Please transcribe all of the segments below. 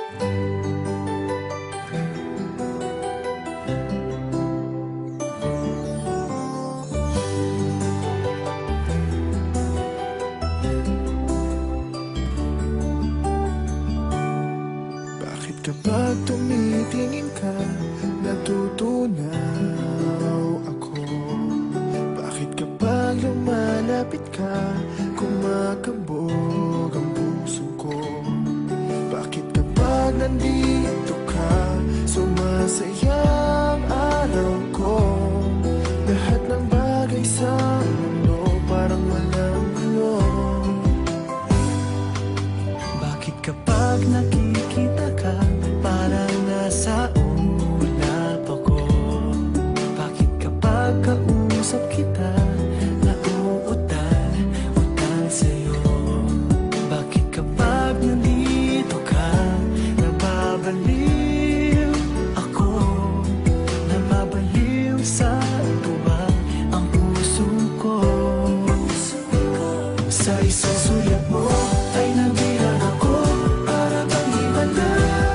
Bakit kapag tumitingin ka, natutunaw ako? Bakit kapag lumalapit ka, kumakabog ang puso ko? Bakit kapag nandito ka, sumasaya ang araw ko? Lahat ng bagay sa mundo parang walang gulo. Bakit kapag nakikita ka, parang nasa ulap ako? Bakit kapag kausap kita, nauutal sa'yo? Bakit kapag nandito ka, nababaliw ako? Nababaliw sa tuwa ang puso ko. Sa isang sulat mo ay nabilang ako, para bang iba na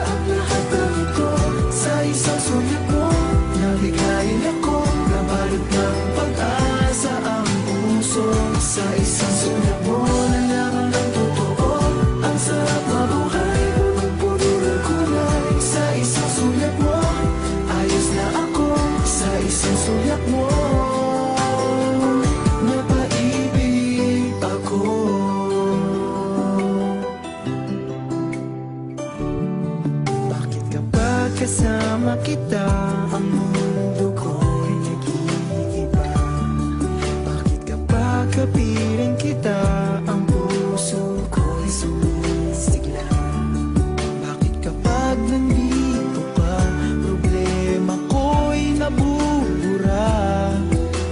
ang lahat ng ito. Sa isang sulat mo, nabigayin ako, nabalot ng pag-asa ang puso. Sa isang sulat mo, nalaman ng totoo, ang sarap mabuhay, punong-puno ng kulay. Sa isang sulat mo, ayos na ako. Sa isang sulat mo, napaibig ako. Bakit kapag kasama kita, ang mundo ko'y nag-iiba? Bakit kapag kapiling kita, ang puso ko'y sumisigla? Bakit kapag nandito ka, problema ko'y nabubura?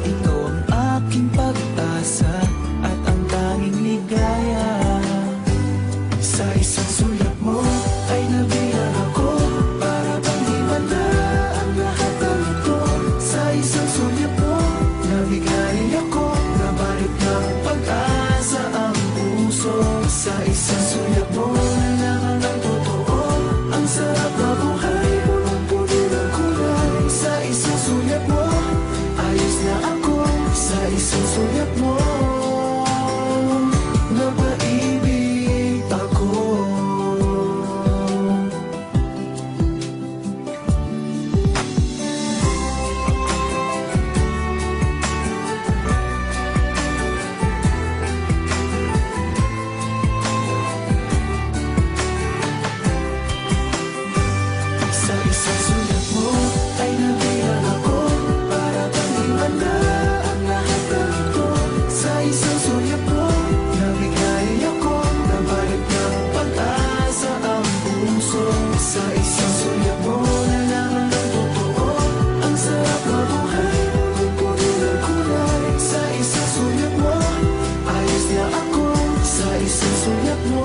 Ikaw ang aking pag-asa at ang tanging ligaya. Sa isang sulat mo ay nabilang ako, para bang di manda ang lahat ng ito. Sa isang sulat mo, nabigayin ako, nabalot ng pag-asa ang puso. Sa isang sulat mo, nalaman ng totoo, ang sarap na buhay, punong-puno ng kulay. Sa isang sulat mo, ayos na ako. Sa isang sulat mo, napaibig ako. Sa isang sulat mo ay nabilang ako, para bang iwan na ang lahat ng ito. Sa isang sulat mo, nabigayin ako, nabalot ng pag-asa ang puso. Sa isang sulat mo, nalaman ng totoo, ang sarap mabuhay, punong-puno ng kulay. Sa isang sulat mo, ayos na ako. Sa isang sulat mo,